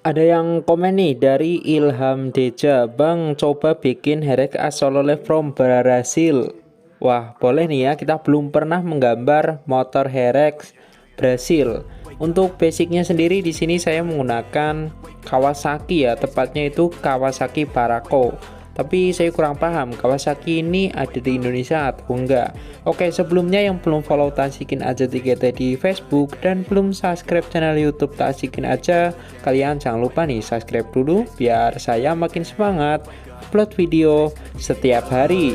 Ada yang komen nih dari Ilham Deja, Bang coba bikin Herek Asolole from Brasil. Wah boleh nih ya, kita belum pernah menggambar motor Herek Brasil. Untuk basicnya sendiri di sini saya menggunakan Kawasaki ya, tepatnya itu Kawasaki Barako. Tapi saya kurang paham Kawasaki ini ada di Indonesia atau enggak. Oke, sebelumnya yang belum follow Tasikin Aja TGT di Facebook dan belum subscribe channel YouTube Tasikin Aja, kalian jangan lupa nih subscribe dulu biar saya makin semangat upload video setiap hari.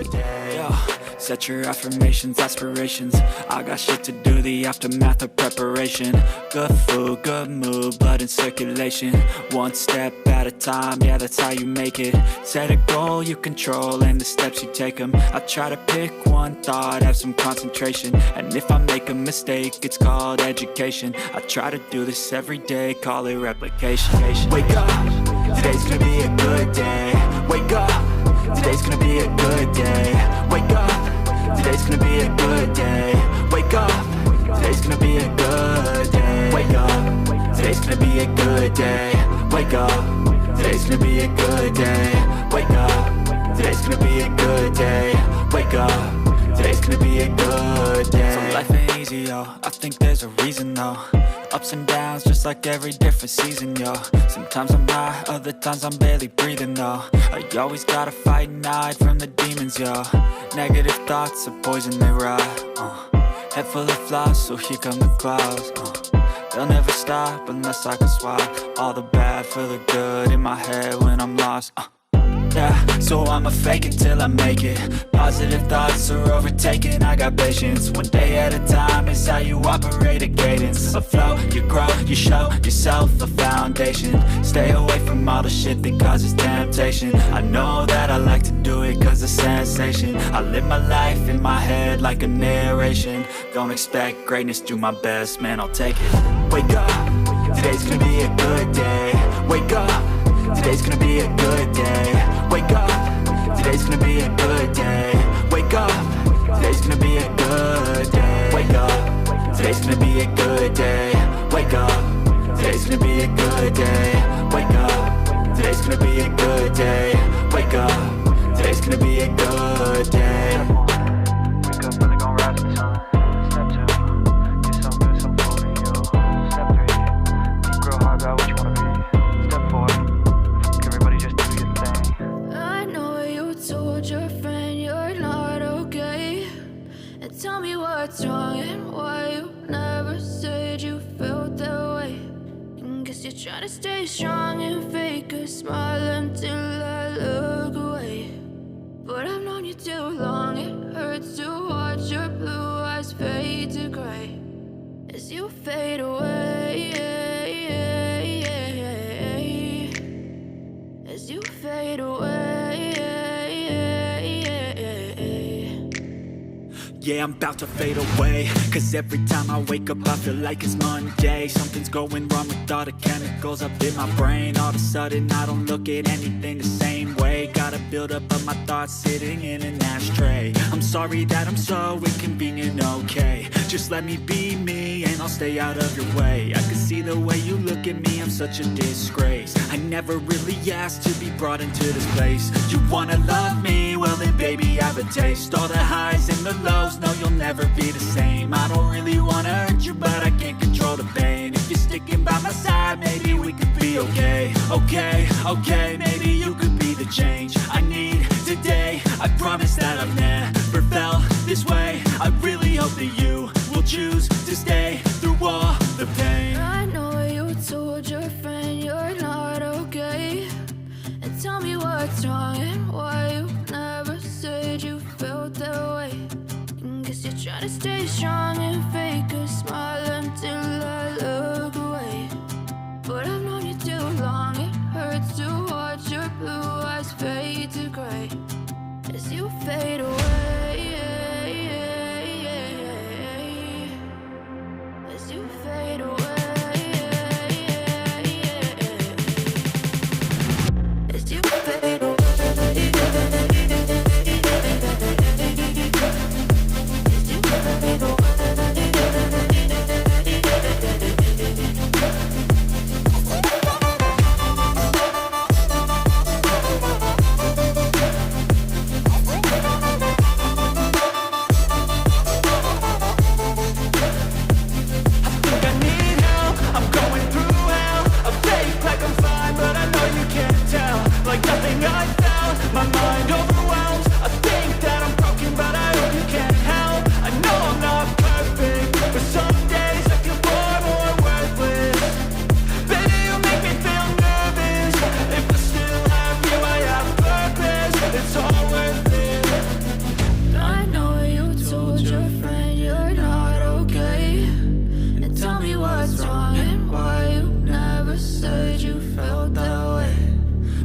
Set your affirmations, aspirations. I got shit to do, the aftermath of preparation. Good food, good mood, blood in circulation. One step at a time, yeah, that's how you make it. Set a goal you control and the steps you take them. I try to pick one thought, have some concentration. And if I make a mistake, it's called education. I try to do this every day, call it replication. Wake up, today's gonna be a good day. Wake up, today's gonna be a good day. Wake up, today's gonna be a good day. Wake up, today's gonna be a good day. Wake up, today's gonna be a good day. Wake up, today's gonna be a good day. Wake up, today's gonna be a good day. Wake up, today's gonna be a good day. So life ain't easy, yo, I think there's a reason though. Ups and downs, just like every different season, yo. Sometimes I'm high, other times I'm barely breathing, though. I always gotta fight and hide from the demons, yo. Negative thoughts are poison, they rot. Head full of flies, so here come the clouds. They'll never stop unless I can swap all the bad for the good in my head when I'm lost. Yeah, so I'ma fake it till I make it. Positive thoughts are overtaken, I got patience. One day at a time is how you operate a cadence. A flow, you grow, you show yourself a foundation. Stay away from all the shit that causes temptation. I know that I like to do it cause it's sensation. I live my life in my head like a narration. Don't expect greatness, do my best, man, I'll take it. Wake up, today's gonna be a good day. Wake up, today's gonna be a good day. Wake up, today's gonna be a good day. Wake up, today's gonna be a good day. Wake up, today's gonna be a good day. Wake up, today's gonna be a good day. Wake up, today's gonna be a good day. Wake up, today's gonna be a good day. Wake up early, gon' rise with the sun. Step 2, get some good, some food in you. Step 3, think real hard about what you wanna be. Step 4, everybody just do your thing. I know you told your friend you're not okay, and tell me what's wrong and why you never said you felt that way. And guess you're trying to stay strong and fake a smile until I look away. But I've known you too long, it hurts to watch your blue eyes fade to gray as you fade away. As you fade away. Yeah, I'm about to fade away. Cause every time I wake up I feel like it's Monday. Something's going wrong with all the chemicals up in my brain. All of a sudden I don't look at anything the same way. Gotta build up of my thoughts sitting in an ashtray. I'm sorry that I'm so inconvenient, okay. Just let me be me and I'll stay out of your way. I can see the way you look at me, I'm such a disgrace. I never really asked to be brought into this place. You wanna love me? Well then baby I have a taste. All the highs and the lows, no you'll never be the same. I don't really wanna hurt you but I can't control the pain. If you're sticking by my side maybe we could be okay. Okay, maybe you could be the change I need today. I promise that I've never felt this way. I really hope that you will choose to stay through all the pain. I know you told your friend you're not okay, and tell me what's wrong and why you never said you felt that way. And guess you're trying to stay strong and fake a smile until I look away. But I've known you too long, it hurts to watch your blue eyes fade to gray as you fade away. As you fade away. As you fade away. As you fade away. felt that way.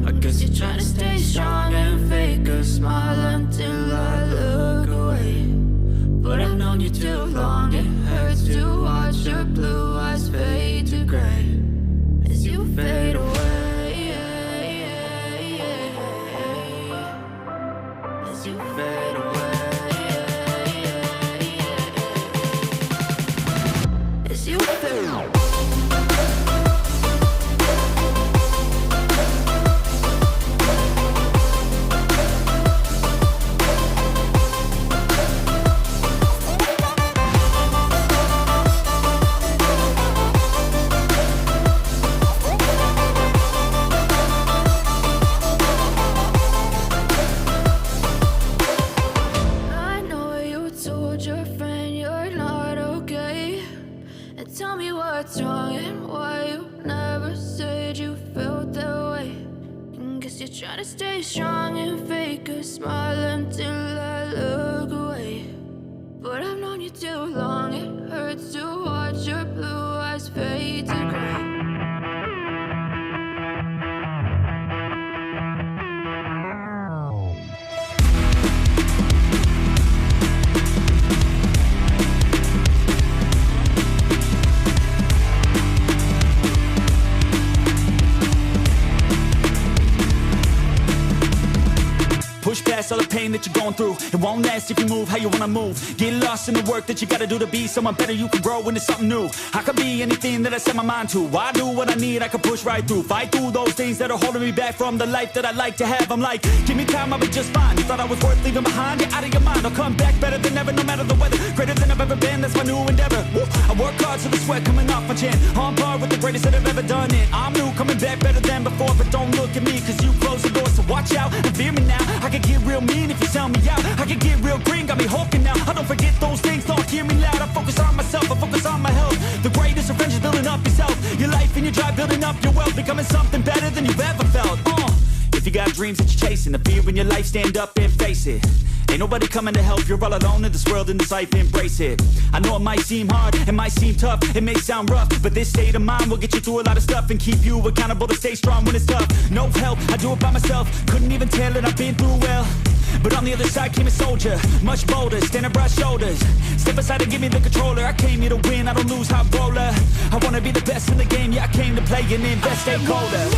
I guess you're trying to stay strong and fake a smile until I look away. But I've known you too long, it hurts to watch your blue eyes fade to gray as you fade away. As you fade away. As you fade away. I know you told your friend you're not okay. And tell me what's wrong and why you never said you felt that way. And guess you're trying to stay strong and fake a smile until I look away. But I've known you too long, it hurts to watch your blue eyes fade to gray. Push past all the pain that you're going through. It won't last if you move how you wanna move. Get lost in the work that you gotta do to be someone better. You can grow into something new. I could be anything that I set my mind to. I do what I need, I can push right through. Fight through those things that are holding me back from the life that I like to have. I'm like, give me time, I'll be just fine. You thought I was worth leaving behind? You're out of your mind. I'll come back better than ever, no matter the weather. Greater than I've ever been, that's my new endeavor. Woo. I work hard so the sweat coming off my chin. On par with the greatest that have ever done it. I'm new, coming back better than before. But don't look at me, cause you close the door. So watch out and fear me now. I can get real mean if you sell me out. I can get real green, got me hulking now. I don't forget those things, don't hear me loud. I focus on myself, I focus on my health. The greatest revenge is building up yourself. Your life and your drive, building up your wealth. Becoming something better than you've ever felt. If you got dreams that you're chasing, the fear in your life, stand up and face it. Ain't nobody coming to help, you're all alone in this world, in this life, embrace it. I know it might seem hard, it might seem tough, it may sound rough, but this state of mind will get you through a lot of stuff and keep you accountable to stay strong when it's tough. No help, I do it by myself, couldn't even tell it, I've been through well. But on the other side came a soldier, much bolder, standing broad shoulders. Step aside and give me the controller, I came here to win, I don't lose, high roller. I wanna be the best in the game, yeah I came to play and invest, stay colder.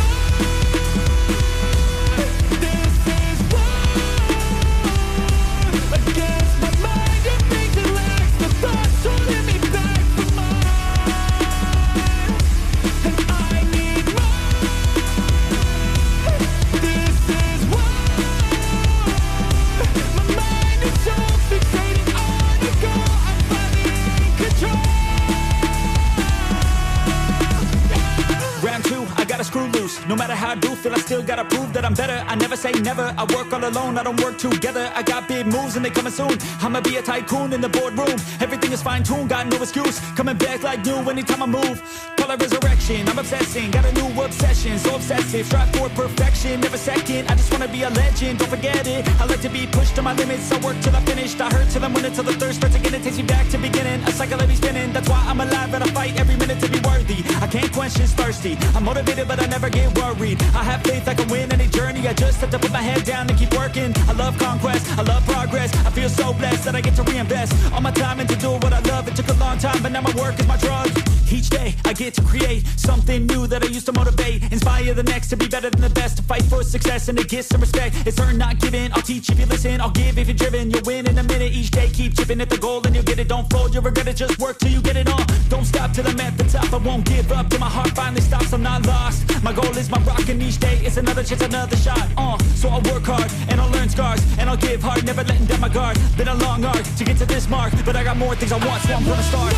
No matter how I do feel, I still gotta prove that I'm better. I never say never, I work all alone, I don't work together. I got big moves and they coming soon. I'ma be a tycoon in the boardroom. Everything is fine-tuned, got no excuse. Coming back like new anytime I move. Call it resurrection, I'm obsessing. Got a new obsession, so obsessive. Strive for perfection, never second. I just wanna be a legend, don't forget it. I like to be pushed to my limits, I work till I'm finished. I hurt till I'm winning, till the thirst starts again. It takes me back to beginning, a cycle let me spinning. That's why I'm alive and I fight every minute to be worthy. I can't quench this thirsty, I'm motivated but I never get worried. I have faith I can win any journey. I just have to put my head down and keep working. I love conquest, I love progress. I feel so blessed that I get to reinvest all my time into doing what I love. It took a long time, but now my work is my drug. Each day I get to create something new that I used to motivate. Inspire the next to be better than the best. To fight for success and to get some respect. It's earned, not given. I'll teach if you listen, I'll give if you're driven. You'll win in a minute. Each day keep chipping at the goal and you'll get it. Don't fold, you'll regret it. Just work till you get it on. Don't stop till I'm at the top. I won't give up till my heart finally stops. I'm not lost. My goal is my rock and each day it's another chance, another shot. So I'll work hard and I'll learn scars and I'll give hard, never letting down my guard. Been a long arc to get to this mark, but I got more things I want, so I'm gonna start.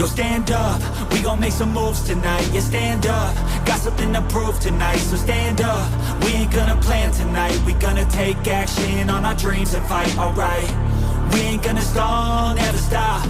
So stand up, we gon' make some moves tonight. Yeah, stand up, got something to prove tonight. So stand up, we ain't gonna plan tonight. We gonna take action on our dreams and fight, alright. We ain't gonna stall, never stop.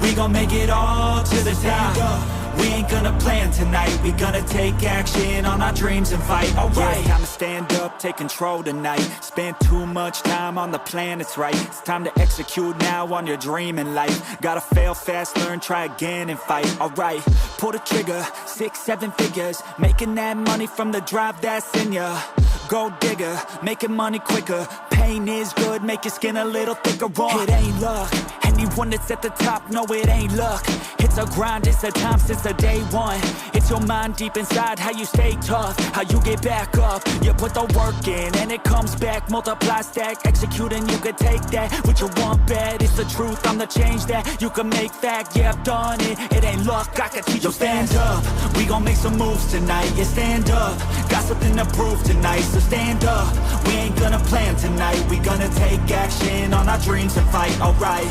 We gon' make it all to the top. We ain't gonna plan tonight. We gonna take action on our dreams and fight, alright. I'ma stand up, take control tonight. Spend too much time on the plan, it's right. It's time to execute now on your dream in life. Gotta fail fast, learn, try again and fight, alright. Pull the trigger, 6, 7 figures. Making that money from the drive that's in ya. Gold digger, making money quicker. Pain is good, make your skin a little thicker. It ain't luck, anyone that's at the top, no it ain't luck. It's a grind, it's a time since the day one. It's your mind deep inside, how you stay tough, how you get back up. You put the work in and it comes back. Multiply, stack, execute and you can take that. What you want bad, it's the truth, I'm the change that you can make fact. Yeah, I've done it, it ain't luck, I can teach you. Stand up, we gon' make some moves tonight. Yeah, stand up, got something to prove tonight. So stand up, we ain't gonna plan tonight. We gonna take action on our dreams and fight, alright.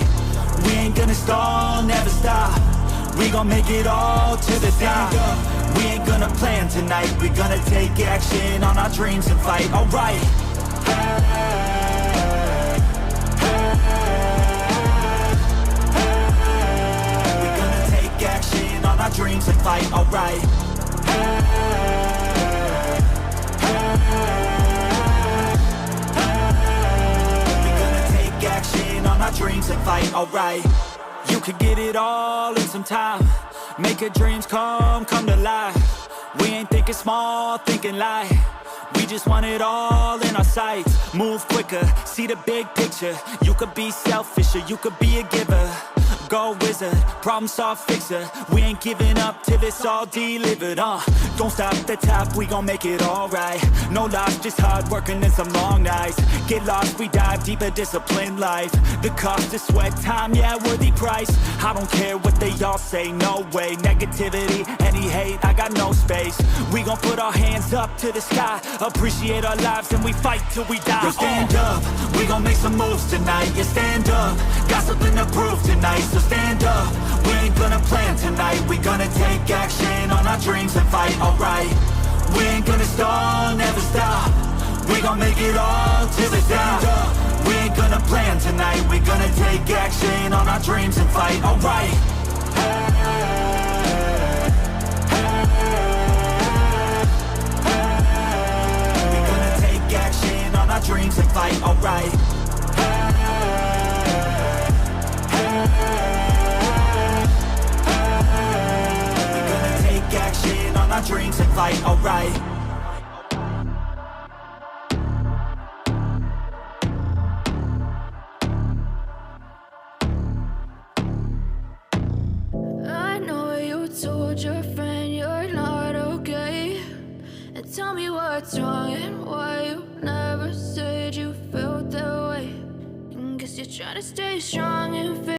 We ain't gonna stall, never stop. We gon' make it all to the top. We ain't gonna plan tonight. We gonna take action on our dreams and fight, alright. We gonna take action on our dreams and fight, alright. We gonna take action on our dreams and fight, alright. You could get it all in some time. Make your dreams come to life. We ain't thinking small, thinking light. We just want it all in our sights. Move quicker, see the big picture. You could be selfish or you could be a giver. Go wizard, problem solve fixer. We ain't giving up till it's all delivered, Don't stop at the top, we gon' make it alright. No loss, just hard working and some long nights. Get lost, we dive deeper, disciplined life. The cost is sweat, time, yeah, worthy price. I don't care what they all say, no way. Negativity, any hate, I got no space. We gon' put our hands up to the sky. Appreciate our lives and we fight till we die. Yo, stand up, we gon' make some moves tonight. Yeah, stand up, got something to prove tonight. So stand up, we ain't gonna plan tonight. We gonna take action on our dreams and fight, alright. We ain't gonna stall, never stop. We gon' make it all to the top. We ain't gonna plan tonight. We gonna take action on our dreams and fight, alright. We gonna take action on our dreams and fight, alright. Action on our dreams and fight, alright. I know you told your friend you're not okay. And tell me what's wrong and why you never said you felt that way. And guess you're trying to stay strong and